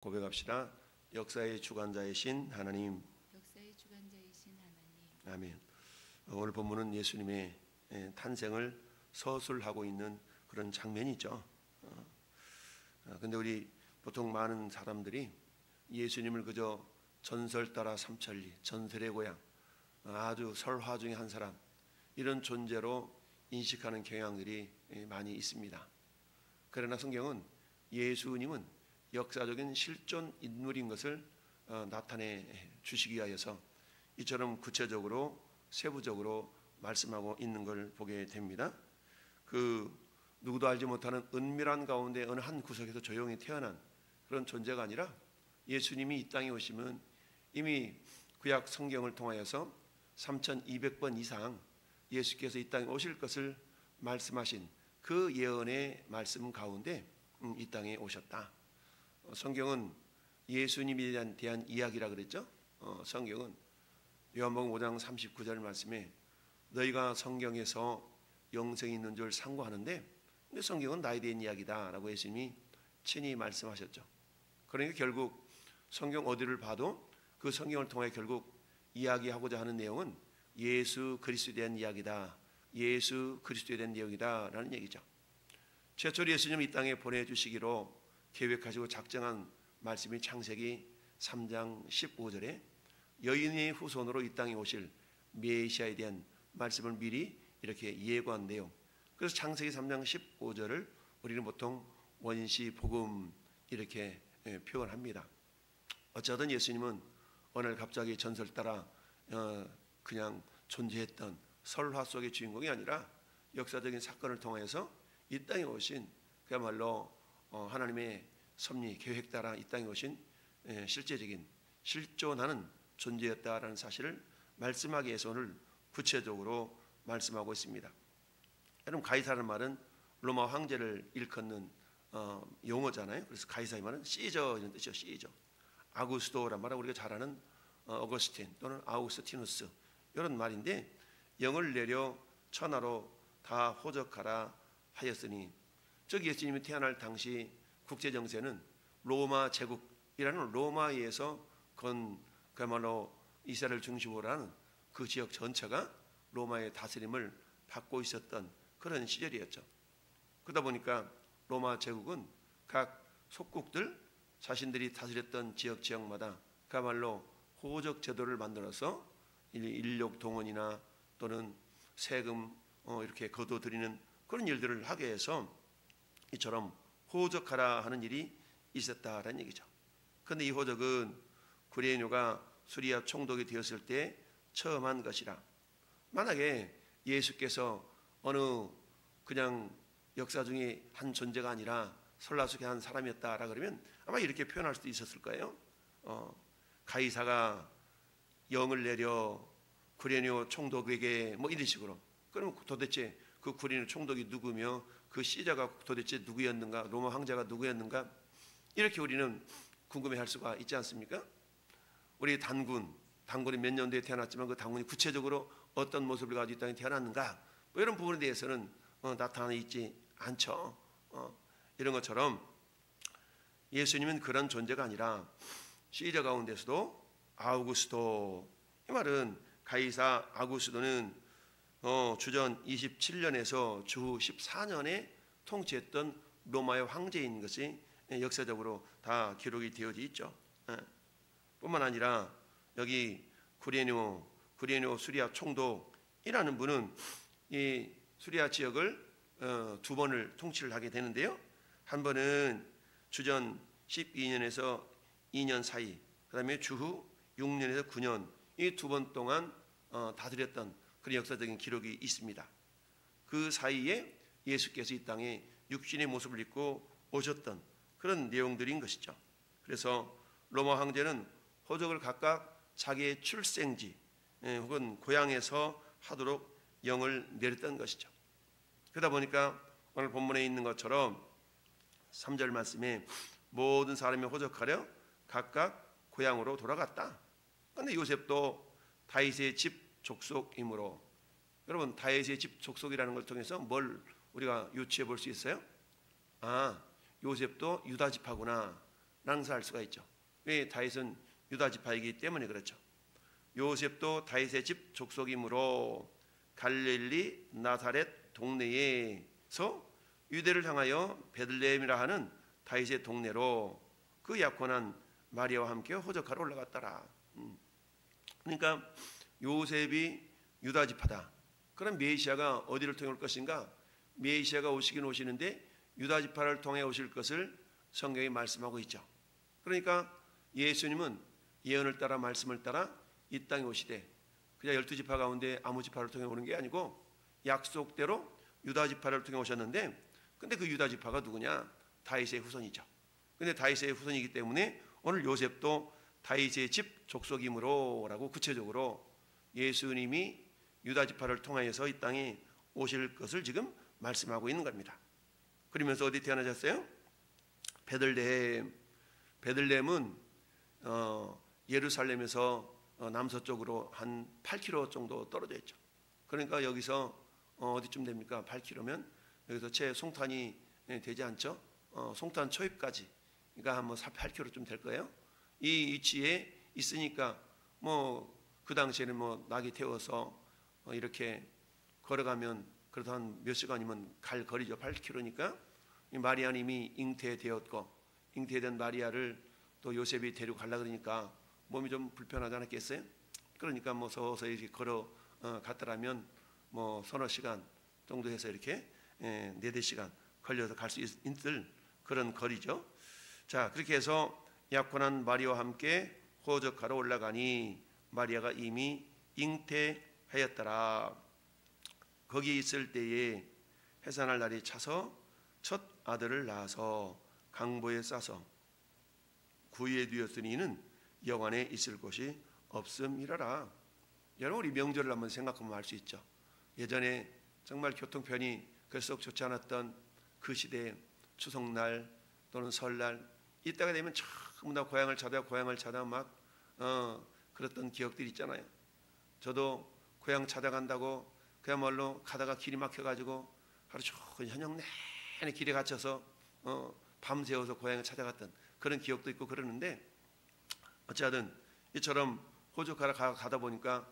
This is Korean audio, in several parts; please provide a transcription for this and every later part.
고백합시다. 역사의 주관자이신 하나님. 역사의 주관자이신 하나님. 아멘. 오늘 본문은 예수님의 탄생을 서술하고 있는 그런 장면이죠. 근데 우리 보통 많은 사람들이 예수님을 그저 전설 따라 삼천리, 전설의 고향, 아주 설화 중에 한 사람, 이런 존재로 인식하는 경향들이 많이 있습니다. 그러나 성경은 예수님은 역사적인 실존 인물인 것을 나타내 주시기 위하여서 이처럼 구체적으로 세부적으로 말씀하고 있는 걸 보게 됩니다. 누구도 알지 못하는 은밀한 가운데 어느 한 구석에서 조용히 태어난 그런 존재가 아니라 예수님이 이 땅에 오시면 이미 구약 성경을 통하여서 3200번 이상 예수께서 이 땅에 오실 것을 말씀하신 그 예언의 말씀 가운데 이 땅에 오셨다. 성경은 예수님에 대한 이야기라 그랬죠. 성경은 요한복음 5장 39절 말씀에 너희가 성경에서 영생이 있는 줄 상고하는데 근데 성경은 나에 대한 이야기다 라고 예수님이 친히 말씀하셨죠. 그러니까 결국 성경 어디를 봐도 그 성경을 통해 결국 이야기하고자 하는 내용은 예수 그리스도에 대한 이야기다, 예수 그리스도에 대한 내용이다 라는 얘기죠. 최초로 예수님을 이 땅에 보내주시기로 계획하시고 작정한 말씀이 창세기 3장 15절에 여인의 후손으로 이 땅에 오실 메시아에 대한 말씀을 미리 이렇게 예고한 내용. 그래서 창세기 3장 15절을 우리는 보통 원시 복음 이렇게 표현합니다. 어쩌든 예수님은 오늘 갑자기 전설 따라 그냥 존재했던 설화 속의 주인공이 아니라 역사적인 사건을 통해서 이 땅에 오신 그야말로 하나님의 섭리 계획 따라 이 땅에 오신 실제적인 실존하는 존재였다라는 사실을 말씀하기 위해서 오늘 구체적으로 말씀하고 있습니다. 여러분, 가이사라는 말은 로마 황제를 일컫는 용어잖아요. 그래서 가이사의 말은 시저 이런 뜻이죠. 시저. 아구스토란 말은 우리가 잘 아는 어거스틴 또는 아우구스티누스 이런 말인데, 영을 내려 천하로 다 호적하라 하였으니, 즉 예수님이 태어날 당시 국제 정세는 로마 제국이라는 로마에서 그야말로 이스라엘 중심으로 하는 그 지역 전체가 로마의 다스림을 받고 있었던 그런 시절이었죠. 그러다 보니까 로마 제국은 각 속국들 자신들이 다스렸던 지역마다 그야말로 호적 제도를 만들어서 인력 동원이나 또는 세금 이렇게 거둬들이는 그런 일들을 하게 해서 이처럼 호적하라 하는 일이 있었다라는 얘기죠. 그런데 이 호적은 구레뇨가 수리아 총독이 되었을 때 처음 한 것이라, 만약에 예수께서 어느 그냥 역사 중에 한 존재가 아니라 설화 속의 한 사람이었다라 그러면 아마 이렇게 표현할 수도 있었을 거예요. 가이사가 영을 내려 구레뇨 총독에게 뭐 이런 식으로. 그럼 도대체 그 구레뇨 총독이 누구며 그 시자가 도대체 누구였는가, 로마 황제가 누구였는가, 이렇게 우리는 궁금해할 수가 있지 않습니까? 우리 단군이 몇 년도에 태어났지만 그 단군이 구체적으로 어떤 모습을 가지고 이 땅에 태어났는가, 뭐 이런 부분에 대해서는 나타나 있지 않죠. 이런 것처럼 예수님은 그런 존재가 아니라 시저 가운데서도 아우구스토, 이 말은 가이사 아구스토는 주전 27년에서 주 14년에 통치했던 로마의 황제인 것이 역사적으로 다 기록이 되어져 있죠. 뿐만 아니라 여기 구레뇨 수리아 총독이라는 분은 이 수리아 지역을 두 번을 통치를 하게 되는데요. 한 번은 주전 12년에서 2년 사이, 그 다음에 주후 6년에서 9년, 이 두 번 동안 다스렸던 그런 역사적인 기록이 있습니다. 그 사이에 예수께서 이 땅에 육신의 모습을 입고 오셨던 그런 내용들인 것이죠. 그래서 로마 황제는 호적을 각각 자기의 출생지 혹은 고향에서 하도록 영을 내렸던 것이죠. 그러다 보니까 오늘 본문에 있는 것처럼 3절 말씀에 모든 사람이 호적하려 각각 고향으로 돌아갔다. 그런데 요셉도 다윗의 집 족속이므로, 여러분 다윗의 집 족속이라는 걸 통해서 뭘 우리가 유추해 볼 수 있어요? 요셉도 유다 지파구나. 낭사할 수가 있죠. 왜? 다윗은 유다 지파이기 때문에 그렇죠. 요셉도 다윗의 집 족속이므로 갈릴리 나사렛 동네에서 유대를 향하여 베들레헴이라 하는 다윗의 동네로 그 약혼한 마리아와 함께 호적하러 올라갔더라. 그러니까 요셉이 유다 지파다. 그럼 메시아가 어디를 통해 올 것인가? 메시아가 오시긴 오시는데 유다 지파를 통해 오실 것을 성경이 말씀하고 있죠. 그러니까 예수님은 예언을 따라 말씀을 따라 이 땅에 오시되 그냥 12지파 가운데 아무 지파를 통해 오는 게 아니고 약속대로 유다 지파를 통해 오셨는데, 근데 그 유다 지파가 누구냐? 다윗의 후손이죠. 근데 다윗의 후손이기 때문에 오늘 요셉도 다윗의 집 족속이므로 라고 구체적으로 예수님이 유다 지파를 통하여서 이 땅에 오실 것을 지금 말씀하고 있는 겁니다. 그러면서 어디 태어나셨어요? 베들레헴. 베들레헴은 예루살렘에서 남서쪽으로 한 8km 정도 떨어져 있죠. 그러니까 여기서 어디쯤 됩니까? 8km면 여기서 채 송탄이 되지 않죠? 송탄 초입까지, 그러니까 한 8km쯤 될 거예요. 이 위치에 있으니까 그 당시에는 낙이 태워서 이렇게 걸어가면 그래도 한 몇 시간이면 갈 거리죠. 8km니까 마리아는 이미 잉태되었고, 잉태된 마리아를 또 요셉이 데리고 가려고 그러니까 몸이 좀 불편하지 않았겠어요? 그러니까 서서히 이렇게 걸어 갔더라면 서너 시간 정도 해서 이렇게 4-5시간 걸려서 갈 수 있을 그런 거리죠. 자, 그렇게 해서 약혼한 마리아와 함께 호적하러 올라가니 마리아가 이미 잉태하였더라. 거기 있을 때에 해산할 날이 차서 첫 아들을 낳아서 강보에 싸서 구유에 두었으니 이는 영안에 있을 곳이 없음이라라. 여러분, 우리 명절을 한번 생각하면 알 수 있죠. 예전에 정말 교통편이 썩 좋지 않았던 그 시대에 추석날 또는 설날 이때가 되면 전부 다 고향을 찾아 막 그랬던 기억들이 있잖아요. 저도 고향 찾아간다고 그야말로 가다가 길이 막혀가지고 하루 종일 저녁 내내 길에 갇혀서 밤새워서 고향을 찾아갔던 그런 기억도 있고 그러는데, 어찌하든 이처럼 호적하러 가다 보니까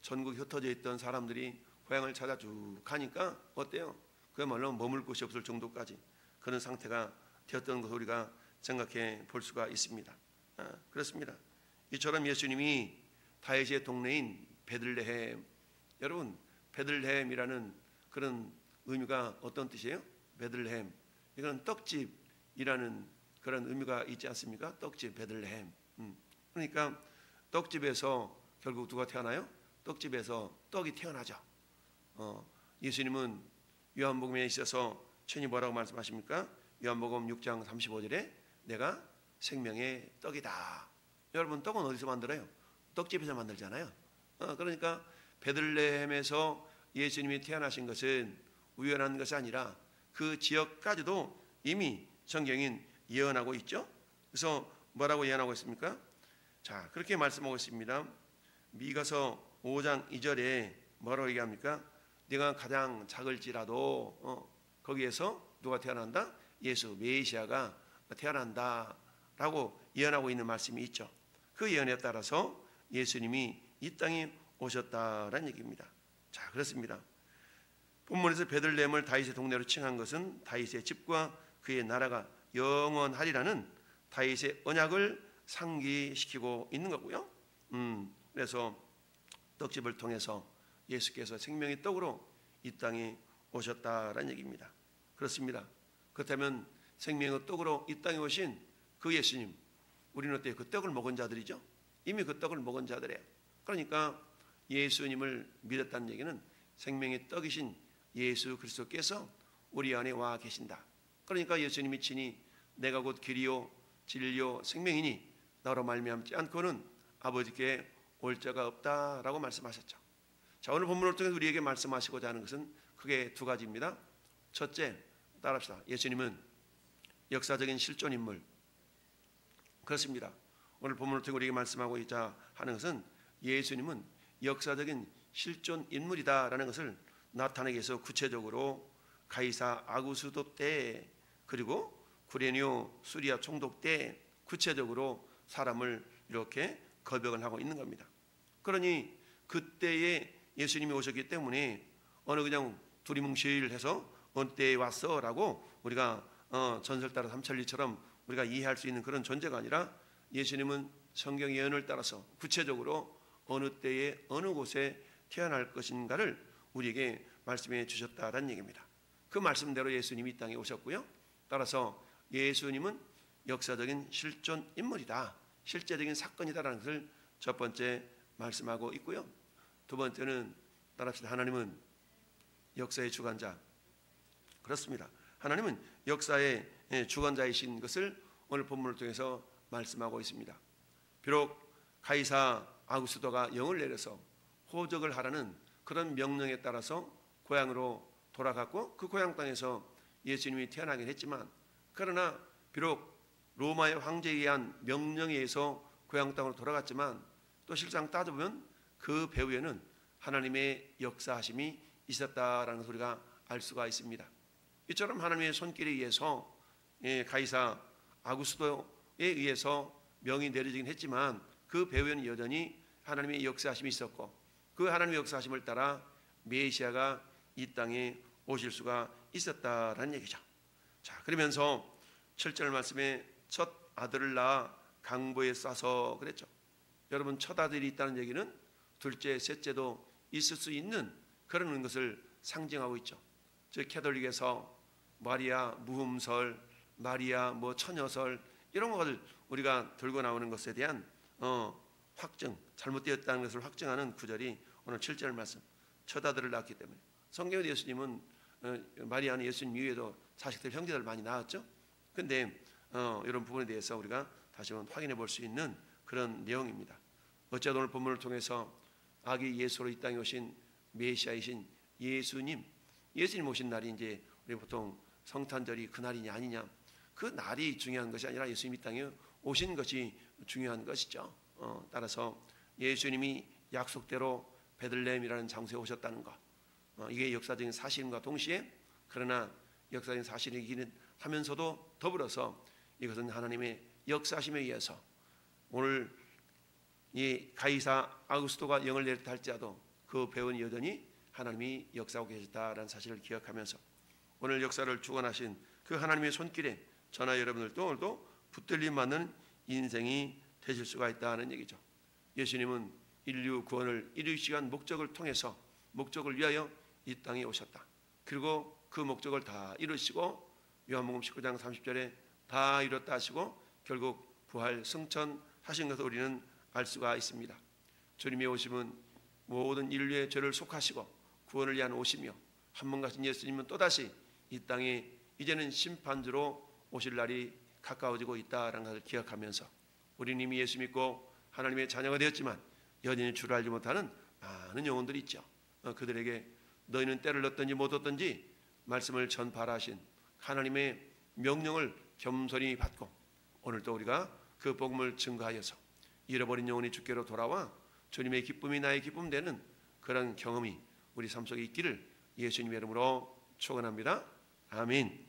전국에 흩어져 있던 사람들이 고향을 찾아 쭉 가니까 어때요? 그야말로 머물 곳이 없을 정도까지 그런 상태가 되었던 것을 우리가 생각해 볼 수가 있습니다. 그렇습니다. 이처럼 예수님이 다윗의 동네인 베들레헴, 여러분 베들레헴이라는 그런 의미가 어떤 뜻이에요? 베들레헴, 이건 떡집이라는 그런 의미가 있지 않습니까? 떡집, 베들레헴. 그러니까 떡집에서 결국 누가 태어나요? 떡집에서 떡이 태어나죠. 예수님은 요한복음에 있어서 천이 뭐라고 말씀하십니까? 요한복음 6장 35절에 내가 생명의 떡이다. 여러분, 떡은 어디서 만들어요? 떡집에서 만들잖아요. 그러니까 베들레헴에서 예수님이 태어나신 것은 우연한 것이 아니라 그 지역까지도 이미 성경인 예언하고 있죠. 그래서 뭐라고 예언하고 있습니까? 자, 그렇게 말씀하고 있습니다. 미가서 5장 2절에 뭐라고 얘기합니까? 네가 가장 작을지라도 거기에서 누가 태어난다? 예수 메시아가 태어난다 라고 예언하고 있는 말씀이 있죠. 그 예언에 따라서 예수님이 이 땅에 오셨다라는 얘기입니다. 자, 그렇습니다. 본문에서 베들레헴을 다윗의 동네로 칭한 것은 다윗의 집과 그의 나라가 영원하리라는 다윗의 언약을 상기시키고 있는 거고요. 그래서 떡집을 통해서 예수께서 생명의 떡으로 이 땅에 오셨다라는 얘기입니다. 그렇습니다. 그렇다면 생명의 떡으로 이 땅에 오신 그 예수님, 우리는 어때요? 그 떡을 먹은 자들이죠. 이미 그 떡을 먹은 자들이에요. 그러니까 예수님을 믿었다는 얘기는 생명의 떡이신 예수 그리스도께서 우리 안에 와 계신다. 그러니까 예수님이 친히 내가 곧 길이요 진리요 생명이니 나로 말미암지 않고는 아버지께 올 자가 없다라고 말씀하셨죠. 자, 오늘 본문을 통해서 우리에게 말씀하시고자 하는 것은 크게 두 가지입니다. 첫째, 따라합시다. 예수님은 역사적인 실존 인물. 그렇습니다. 오늘 본문을 통해 우리에게 말씀하고자 하는 것은 예수님은 역사적인 실존 인물이다라는 것을 나타내기 위해서 구체적으로 가이사 아구수도 때, 그리고 구레뇨 수리아 총독 때, 구체적으로 사람을 이렇게 거병을 하고 있는 겁니다. 그러니 그때에 예수님이 오셨기 때문에 어느 그냥 두리뭉실해서 어느 때에 왔어라고 우리가 전설 따라 삼천리처럼 우리가 이해할 수 있는 그런 존재가 아니라 예수님은 성경 예언을 따라서 구체적으로 어느 때에 어느 곳에 태어날 것인가를 우리에게 말씀해 주셨다라는 얘기입니다. 그 말씀대로 예수님이 이 땅에 오셨고요. 따라서 예수님은 역사적인 실존 인물이다, 실제적인 사건이다라는 것을 첫 번째 말씀하고 있고요. 두 번째는 따라합시다. 하나님은 역사의 주관자. 그렇습니다. 하나님은 역사의 주관자이신 것을 오늘 본문을 통해서 말씀하고 있습니다. 비록 가이사 아구스도가 영을 내려서 호적을 하라는 그런 명령에 따라서 고향으로 돌아갔고 그 고향 땅에서 예수님이 태어나긴 했지만, 그러나 비록 로마의 황제에 의한 명령에 의해서 고향 땅으로 돌아갔지만 또 실상 따져보면 그 배후에는 하나님의 역사하심이 있었다라는 것을 우리가 알 수가 있습니다. 이처럼 하나님의 손길에 의해서 가이사 아구스도에 의해서 명이 내려지긴 했지만 그 배후에는 여전히 하나님의 역사하심이 있었고, 그 하나님의 역사하심을 따라 메시아가 이 땅에 오실 수가 있었다라는 얘기죠. 자, 그러면서 7절 말씀에 첫 아들을 낳아 강보에 싸서 그랬죠. 여러분, 첫 아들이 있다는 얘기는 둘째, 셋째도 있을 수 있는 그런 것을 상징하고 있죠. 즉 캐톨릭에서 마리아 무흠설, 마리아 처녀설 이런 것을 우리가 들고 나오는 것에 대한 확증, 잘못되었다는 것을 확증하는 구절이 오늘 7절 말씀, 첫 아들을 낳았기 때문에. 성경에 예수님은 마리아는 예수님 이후에도 자식들, 형제들 많이 낳았죠. 근데 이런 부분에 대해서 우리가 다시 한번 확인해 볼 수 있는 그런 내용입니다. 어쩌다 오늘 본문을 통해서 아기 예수로 이 땅에 오신 메시아이신 예수님 오신 날이 이제 우리 보통 성탄절이 그 날이냐 아니냐, 그 날이 중요한 것이 아니라 예수님 이 땅에 오신 것이 중요한 것이죠. 따라서 예수님이 약속대로 베들레헴이라는 장소에 오셨다는 것, 이게 역사적인 사실과 동시에, 그러나 역사적인 사실이기는 하면서도 더불어서 이것은 하나님의 역사심에 의해서 오늘 이 가이사 아구스토가 영을 내렸다 할지라도 그 배후는 여전히 하나님이 역사하고 계셨다라는 사실을 기억하면서 오늘 역사를 주관하신 그 하나님의 손길에 저나 여러분들도 오늘도 붙들림 맞는 인생이 되실 수가 있다는 얘기죠. 예수님은 인류 구원을 이루시기 위한 목적을 통해서, 목적을 위하여 이 땅에 오셨다. 그리고 그 목적을 다 이루시고 요한복음 19장 30절에 다 이뤘다 하시고 결국 부활 승천하신 것을 우리는 알 수가 있습니다. 주님의 오심은 모든 인류의 죄를 속하시고 구원을 위한 오시며, 한 번 가신 예수님은 또다시 이 땅에 이제는 심판주로 오실 날이 가까워지고 있다는 것을 기억하면서, 우리는 이미 예수 믿고 하나님의 자녀가 되었지만 여전히 주를 알지 못하는 많은 영혼들이 있죠. 그들에게 너희는 때를 얻든지 못 얻든지 말씀을 전파하라 하신 하나님의 명령을 겸손히 받고 오늘도 우리가 그 복음을 증거하여서 잃어버린 영혼이 주께로 돌아와 주님의 기쁨이 나의 기쁨 되는 그런 경험이 우리 삶 속에 있기를 예수님의 이름으로 축원합니다. 아멘.